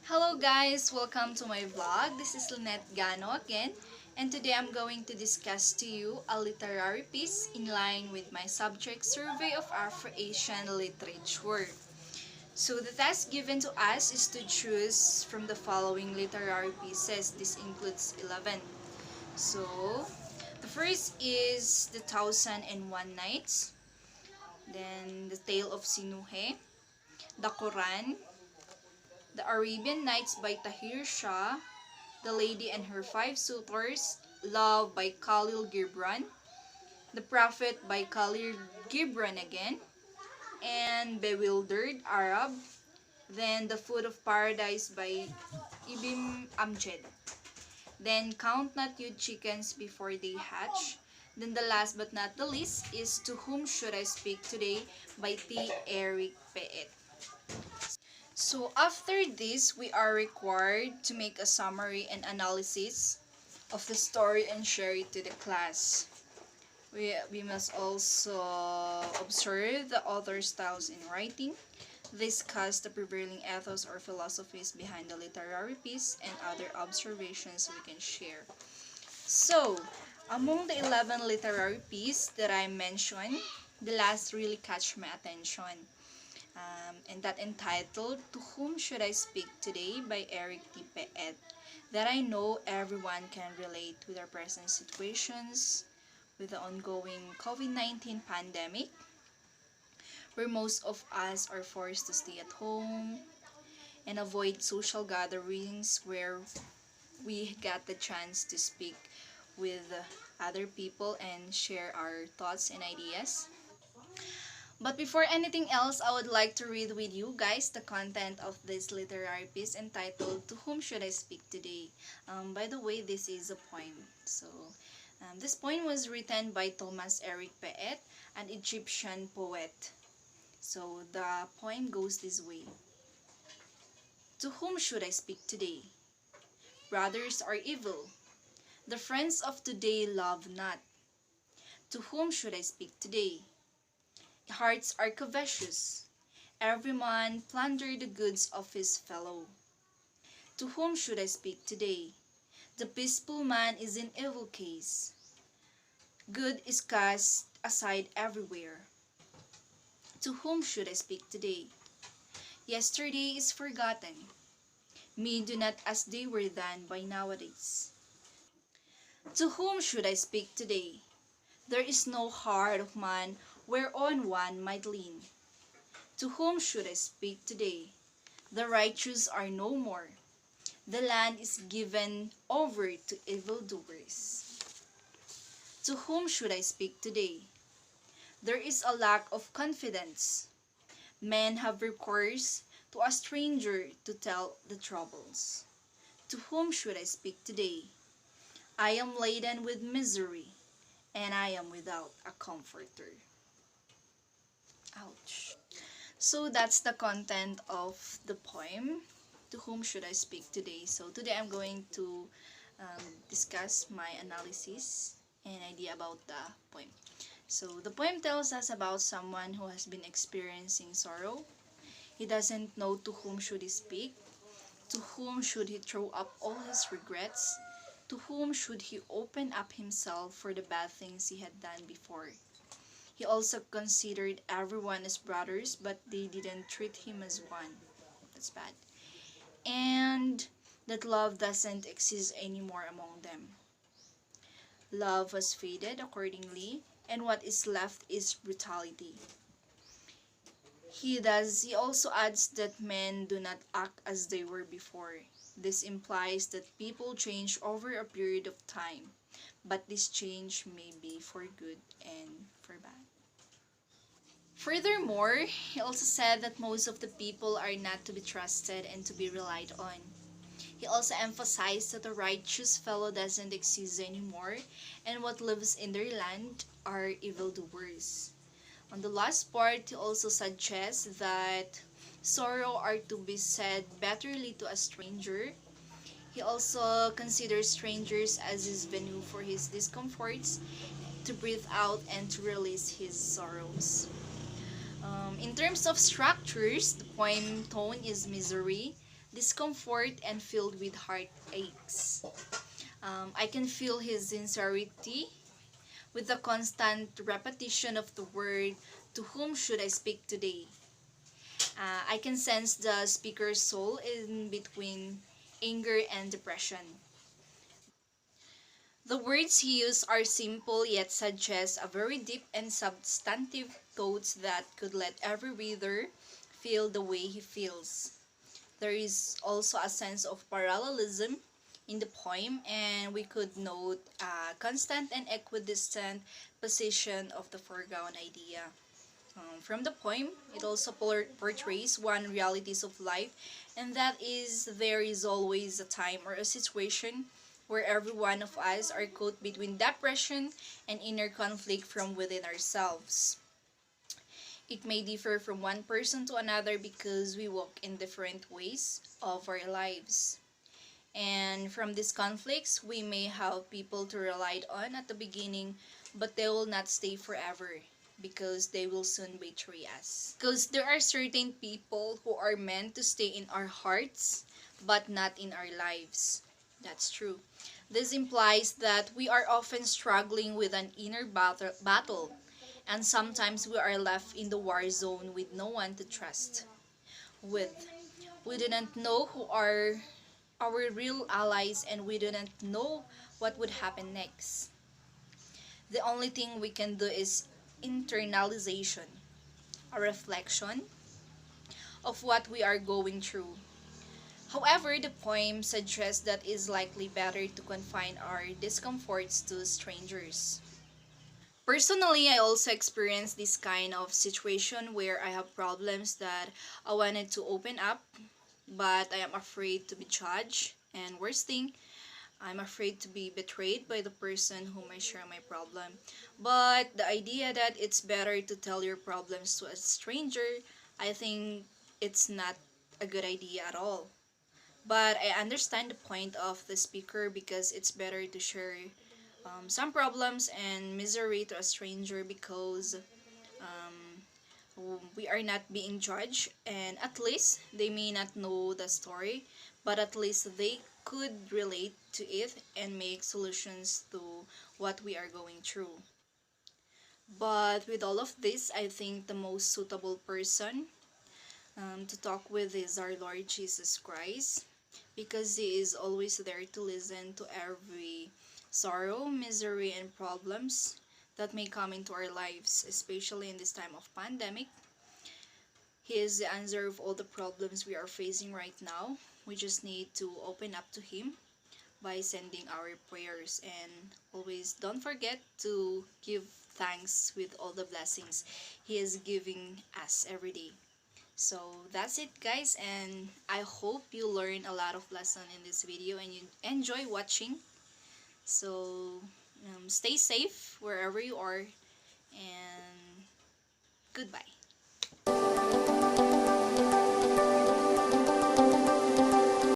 Hello guys, welcome to my vlog. This is Lynette Gano again, and today I'm going to discuss to you a literary piece in line with my subject survey of Afro-Asian literature. So the task given to us is to choose from the following literary pieces. This includes 11. So the first is The Thousand and One Nights, then The Tale of Sinuhe, The Quran, The Arabian Nights by Tahir Shah, The Lady and Her Five Suitors, Love by Khalil Gibran, The Prophet by Khalil Gibran again, and Bewildered Arab, then The Food of Paradise by Ibn Amjad, then Count Not Your Chickens Before They Hatch, then the last but not the least is To Whom Should I Speak Today by T. Eric Peet. So after this, we are required to make a summary and analysis of the story and share it to the class. We must also observe the author's styles in writing, discuss the prevailing ethos or philosophies behind the literary piece, and other observations we can share. So, among the 11 literary pieces that I mentioned, the last really catch my attention. And that entitled To Whom Should I Speak Today by Eric T. Peet, that I know everyone can relate with our present situations, with the ongoing COVID-19 pandemic, where most of us are forced to stay at home and avoid social gatherings where we get the chance to speak with other people and share our thoughts and ideas. But before anything else, I would like to read with you guys the content of this literary piece entitled To Whom Should I Speak Today? By the way, this is a poem. So, this poem was written by Thomas Eric Peet, an Egyptian poet. So, the poem goes this way. To whom should I speak today? Brothers are evil. The friends of today love not. To whom should I speak today? Hearts are covetous. Every man plunder the goods of his fellow. To whom should I speak today? The peaceful man is in evil case. Good is cast aside everywhere. To whom should I speak today? Yesterday is forgotten. Men do not as they were done by nowadays. To whom should I speak today? There is no heart of man whereon one might lean. To whom should I speak today? The righteous are no more. The land is given over to evildoers. To whom should I speak today? There is a lack of confidence. Men have recourse to a stranger to tell the troubles. To whom should I speak today? I am laden with misery, and I am without a comforter. Ouch. So that's the content of the poem, To Whom Should I Speak Today? So today I'm going to discuss my analysis and idea about the poem. So the poem tells us about someone who has been experiencing sorrow. He doesn't know to whom should he speak, to whom should he throw up all his regrets, to whom should he open up himself for the bad things he had done before. He also considered everyone as brothers, but they didn't treat him as one. That's bad. And that love doesn't exist anymore among them. Love has faded accordingly, and what is left is brutality. He also adds that men do not act as they were before. This implies that people change over a period of time, but this change may be for good and for bad. Furthermore, he also said that most of the people are not to be trusted and to be relied on. He also emphasized that the righteous fellow doesn't exist anymore, and what lives in their land are evildoers. On the last part, he also suggests that sorrow are to be said betterly to a stranger. He also considers strangers as his venue for his discomforts, to breathe out and to release his sorrows. In terms of structures, the poem tone is misery, discomfort, and filled with heartaches. I can feel his sincerity with the constant repetition of the word, "To whom should I speak today?" I can sense the speaker's soul in between anger and depression. The words he used are simple yet suggest a very deep and substantive thoughts that could let every reader feel the way he feels. There is also a sense of parallelism in the poem, and we could note a constant and equidistant position of the foreground idea. From the poem, it also portrays one realities of life, and that is there is always a time or a situation where every one of us are caught between depression and inner conflict from within ourselves. It may differ from one person to another because we walk in different ways of our lives. And from these conflicts, we may have people to rely on at the beginning, but they will not stay forever because they will soon betray us. Because there are certain people who are meant to stay in our hearts, but not in our lives. That's true. This implies that we are often struggling with an inner battle, and sometimes we are left in the war zone with no one to trust with. We didn't know who are our real allies, and we didn't know what would happen next. The only thing we can do is internalization, a reflection of what we are going through. However, the poem suggests that it is likely better to confine our discomforts to strangers. Personally, I also experienced this kind of situation where I have problems that I wanted to open up, but I am afraid to be judged. And worst thing, I'm afraid to be betrayed by the person whom I share my problem. But the idea that it's better to tell your problems to a stranger, I think it's not a good idea at all. But I understand the point of the speaker because it's better to share some problems and misery to a stranger because we are not being judged, and at least they may not know the story, but at least they could relate to it and make solutions to what we are going through. But with all of this, I think the most suitable person to talk with is our Lord Jesus Christ, because he is always there to listen to every sorrow, misery, and problems that may come into our lives, especially in this time of pandemic. He is the answer of all the problems we are facing right now. We just need to open up to Him by sending our prayers, and always don't forget to give thanks with all the blessings He is giving us every day. So that's it, guys, and I hope you learn a lot of lesson in this video and you enjoy watching. So stay safe wherever you are, and goodbye.